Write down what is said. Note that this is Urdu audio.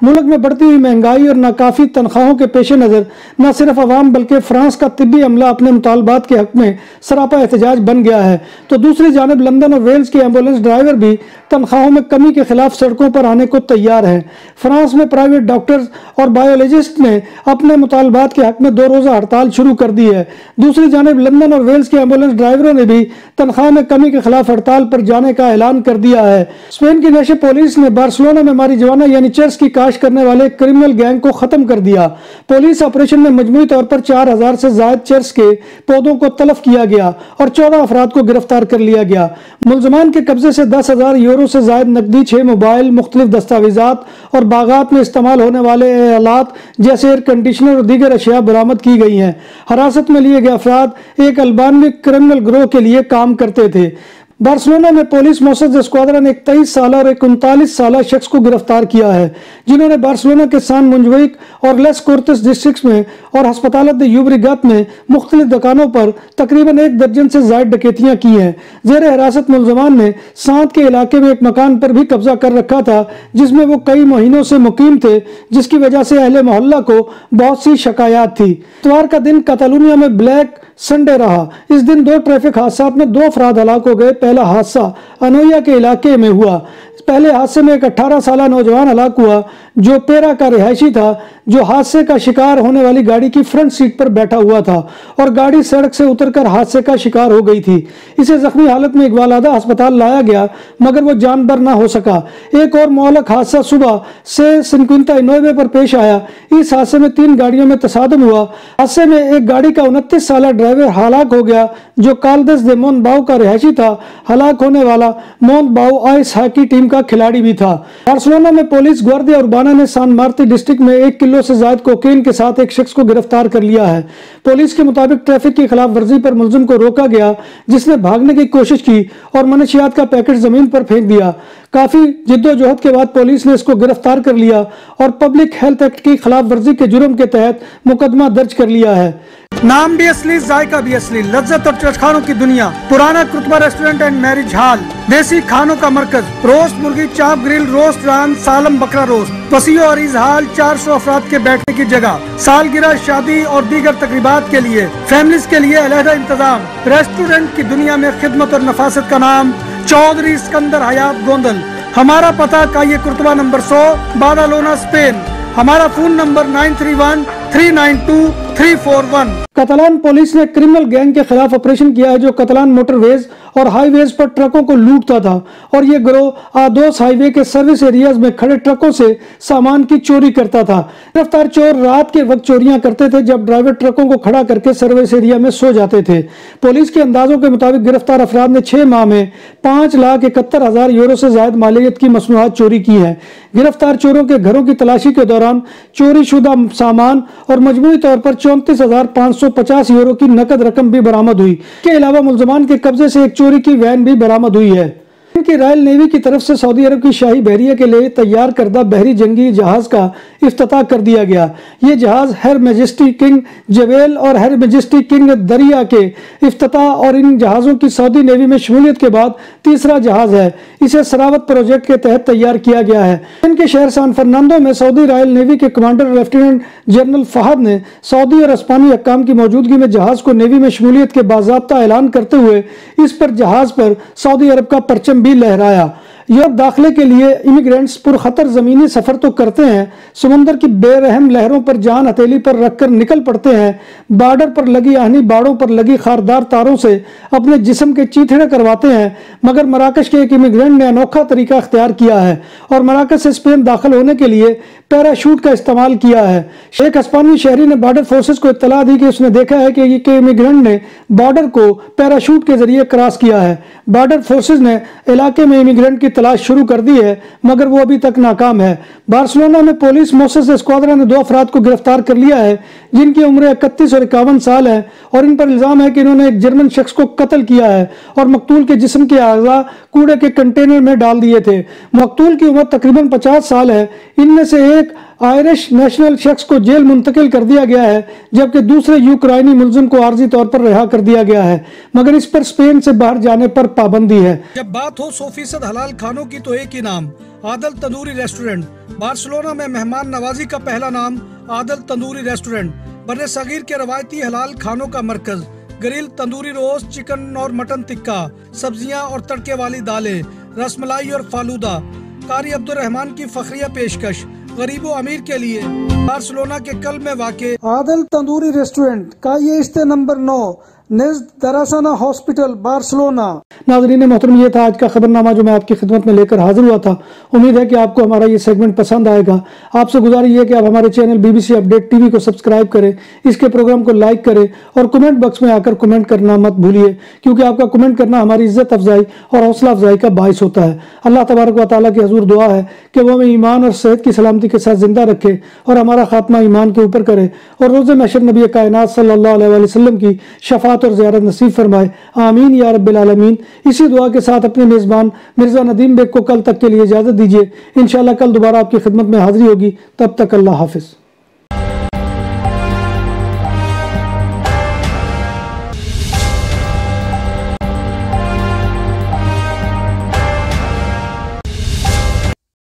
ملک میں بڑھتی ہوئی مہنگائی اور ناکافی تنخواہوں کے پیش نظر نہ صرف عوام بلکہ فرانس کا طبی عملہ اپنے مطالبات کے حق میں سراپا احتجاج بن گیا ہے، تو دوسری جانب لندن اور ویلز کے ایمبولینس ڈرائیور بھی تنخواہوں میں کمی کے خلاف سڑکوں پر آنے کو تیار ہیں۔ فرانس میں پرائیویٹ ڈاکٹرز اور بایولوجسٹ نے اپنے مطالبات کے حق میں 2 روزہ ہڑتال شروع کر دی ہے۔ دوسری جانب لندن اور ویلز کے ایمبولینس ڈرائیوروں نے بھی تنخواہ میں کمی کے خلاف ہڑتال پر جانے کا اعلان کر دیا ہے۔ اسپین کی نیشنل پولیس نے بارسلونا میں ماری جوانا یعنی چرس کی کاشت کرنے والے کرمنل گینگ کو ختم کر دیا۔ پولیس آپریشن میں مجموعی طور پر 4000 سے زائد چرس کے پودوں کو تلف کیا گیا اور 14 افراد کو گرفتار کر لیا گیا۔ ملزمان کے قبضے سے 10,000 یورو سے زائد نقدی، 6 موبائل، مختلف دستاویزات اور باغات میں استعمال ہونے والے آلات جیسے ایئر کنڈیشنر اور دیگر اشیاء برآمد کی گئی ہیں۔ حراست میں لیے گئے افراد ایک البانوی کرمنل گروہ کے لیے کام کرتے تھے۔ بارسلونا میں پولیس موسد اسکواڈرن نے ایک 23 سالہ اور ایک 39 سالہ شخص کو گرفتار کیا ہے، جنہوں نے بارسلونا کے سان منجوئک اور لیس کورتس ڈسٹرکٹس میں اور ہسپتالت دے یوبریگت میں مختلف دکانوں پر تقریباً 1 درجن سے زائد ڈکیتیاں کی ہیں۔ زیر حراست ملزمان نے سانت کے علاقے میں ایک مکان پر بھی قبضہ کر رکھا تھا جس میں وہ کئی مہینوں سے مقیم تھے، جس کی وجہ سے اہل محلہ کو بہت سی شکایات تھی۔ اتوار کا دن کاتالونیا میں بلیک سنڈے رہا۔ اس دن 2 ٹریفک حادثات میں 2 افراد ہلاک ہو گئے۔ پہلا حادثہ انویا کے علاقے میں ہوا۔ پہلے حادثے میں ایک 18 سالہ نوجوان ہلاک ہوا جو پیرا کا رہائشی تھا، جو حادثے کا شکار ہونے والی گاڑی کی فرنٹ سیٹ پر بیٹھا ہوا تھا اور گاڑی سڑک سے اتر کر حادثے کا شکار ہو گئی تھی۔ اسے زخمی حالت میں اقبالادہ ہسپتال لایا گیا مگر وہ جان بر نہ ہو سکا۔ ایک اور مہلک حادثہ صبح سے 59 پر پیش آیا۔ اس حادثے میں 3 گاڑیوں میں تصادم ہوا۔ حادثے میں ایک گاڑی کا 29 سالہ ڈرائیور ہلاک ہو گیا جو کالدس دے مونت باؤ کا رہائشی تھا۔ ہلاک ہونے والا مونت باؤ آئس ہاکی ٹیم کا کھلاڑی بھی تھا۔ بارسلونا میں پولیس گواردیا اربانا نے سان مارتی ڈسٹرکٹ میں 1 کلو سے زائد کوکین کے ساتھ ایک شخص کو گرفتار کر لیا ہے۔ پولیس کے مطابق ٹریفک کی خلاف ورزی پر ملزم کو روکا گیا جس نے بھاگنے کی کوشش کی اور منشیات کا پیکٹ زمین پر پھینک دیا۔ کافی جدوجہد کے بعد پولیس نے اس کو گرفتار کر لیا اور پبلک ہیلتھ ایکٹ کی خلاف ورزی کے جرم کے تحت مقدمہ درج کر لیا ہے۔ نام بھی اصلی، ذائقہ بھی اصلی، لذت اور چٹخانوں کی دنیا، پرانا کرتبہ ریسٹورنٹ اینڈ میرج ہال، دیسی کھانوں کا مرکز، روسٹ مرغی، چاپ گرل، روسٹ ران، سالم بکرا روسٹ، وسیع اور عریض ہال، 400 افراد کے بیٹھنے کی جگہ، سالگرہ، شادی اور دیگر تقریبات کے لیے، فیملیز کے لیے علیحدہ انتظام۔ ریسٹورنٹ کی دنیا میں خدمت اور نفاست کا نام چودھری اسکندر حیات گوندل۔ ہمارا پتہ کائیے کرتبہ نمبر 100، بادالونا، اسپین۔ ہمارا فون نمبر 9313923341۔ کاتالان پولیس نے کرمنل گینگ کے خلاف آپریشن کیا ہے جو کاتالان موٹر ویز اور ہائی ویز پر ٹرکوں کو لوٹتا تھا اور یہ گروہ آدوس ہائی وے کے سروس ایریاز میں کھڑے ٹرکوں سے سامان کی چوری کرتا تھا۔ گرفتار چور رات کے وقت چوریاں کرتے تھے جب ڈرائیور ٹرکوں کو کھڑا کر کے سروس ایریا میں سو جاتے تھے۔ پولیس کے اندازوں کے مطابق گرفتار افراد نے 6 ماہ میں 5,71,000 یورو سے زائد مالیت کی مصنوعات چوری کی ہیں۔ گرفتار چوروں کے گھروں کی تلاشی کے دوران چوری شدہ سامان اور مجموعی طور پر 34,550 یورو کی نقد رقم بھی برآمد ہوئی۔ اس کے علاوہ ملزمان کے قبضے سے ایک چوری کی وین بھی برآمد ہوئی ہے۔ ان کی رائل نیوی کی طرف سے سعودی عرب کی شاہی بحریہ کے لیے تیار کردہ بحری جنگی جہاز کا افتتاح کر دیا گیا۔ یہ جہاز ہر میجسٹی کنگ جویل اور ہر میجسٹی کنگ دریا کے افتتاح اور ان جہازوں کی سعودی نیوی میں شمولیت کے بعد تیسرا جہاز ہے۔ اسے سراوت پروجیکٹ کے تحت تیار کیا گیا ہے۔ ان کے شہر سان فرنانڈو میں سعودی رائل نیوی کے کمانڈر لیفٹیننٹ جنرل فہد نے سعودی اور اسپانی حکام کی موجودگی میں جہاز کو نیوی میں شمولیت کے باضابطہ اعلان کرتے ہوئے اس پر جہاز پر سعودی عرب کا پرچم بھی لہرایا۔ یورپ داخلے کے لیے امیگرینٹس پرخطر زمینی سفر تو کرتے ہیں، سمندر کی بے رحم لہروں پر جان ہتھیلی پر رکھ کر نکل پڑتے ہیں، بارڈر پر لگی آہنی باڑوں پر لگی خاردار تاروں سے اپنے جسم کے چیتھڑے کرواتے ہیں، مگر مراکش کے ایک امیگرینٹ نے انوکھا طریقہ اختیار کیا ہے اور مراکش سے اسپین داخل ہونے کے لیے پیراشوٹ کا استعمال کیا ہے۔ ایک ہسپانوی شہری نے بارڈر فورسز کو اطلاع دی کہ اس نے دیکھا ہے کہ امیگرینٹ نے بارڈر کو پیراشوٹ کے ذریعے کراس کیا ہے۔ بارڈر فورسز نے علاقے میں امیگرینٹ کی تلاش شروع کر دی ہے مگر وہ ابھی تک ناکام ہے۔ بارسلونا میں پولیس موسس اسکواڈرن نے 2 افراد کو گرفتار کر لیا ہے جن کی عمریں 31 اور 51 سال ہے اور ان پر الزام ہے کہ انہوں نے ایک جرمن شخص کو قتل کیا ہے اور مقتول کے جسم کے اعضاء کوڑے کے کنٹینر میں ڈال دیے تھے۔ مقتول کی عمر تقریباً 50 سال ہے۔ ان میں سے ایک آئرش نیشنل شخص کو جیل منتقل کر دیا گیا ہے جبکہ دوسرے یوکرائنی ملزم کو عارضی طور پر رہا کر دیا گیا ہے مگر اس پر اسپین سے باہر جانے پر پابندی ہے۔ جب بات ہو 100% حلال کھانوں کی تو ایک ہی نام عادل تندوری ریسٹورنٹ۔ بارسلونا میں مہمان نوازی کا پہلا نام عادل تندوری ریسٹورنٹ، بر صغیر کے روایتی حلال کھانوں کا مرکز۔ گرل تندوری روسٹ، چکن اور مٹن ٹکا، سبزیاں اور تڑکے والی دالیں، رس ملائی اور فالودہ۔ قاری عبدالرحمن کی فخریہ پیشکش غریب و امیر کے لیے۔ بارسلونا کے قلب میں واقع عادل تندوری ریسٹورنٹ کا یہ اسٹے نمبر 9 نزد دراسانہ ہاسپٹل بارسلونا۔ ناظرین محترم، یہ تھا آج کا خبرنامہ جو میں آپ کی خدمت میں لے کر حاضر ہوا تھا۔ امید ہے کہ آپ کو ہمارا یہ سیگمنٹ پسند آئے گا۔ آپ سے گزارش یہ ہے کہ آپ ہمارے channel BBC update T V کو سبسکرائب کریں، اس کے پروگرام کو لائک کریں اور کمنٹ باکس میں آ کر کمنٹ کرنا مت بھولیے، کیونکہ آپ کا کمنٹ کرنا ہماری عزت افزائی اور حوصلہ افزائی کا باعث ہوتا ہے۔ اللہ تبارک و تعالیٰ کی حضور دعا ہے کہ وہ ہمیں ایمان اور صحت کی سلامتی کے ساتھ زندہ رکھے اور ہمارا خاتمہ ایمان کے اوپر کرے اور روز محشر نبی کائنات صلی اللہ علیہ وسلم کی شفاعت اور زیارت نصیب فرمائے، آمین یا رب العالمین۔ اسی دعا کے ساتھ اپنے میزبان مرزا ندیم بیگ کو کل تک کے لیے اجازت دیجیے۔ انشاءاللہ کل دوبارہ آپ کی خدمت میں حاضری ہوگی، تب تک اللہ حافظ۔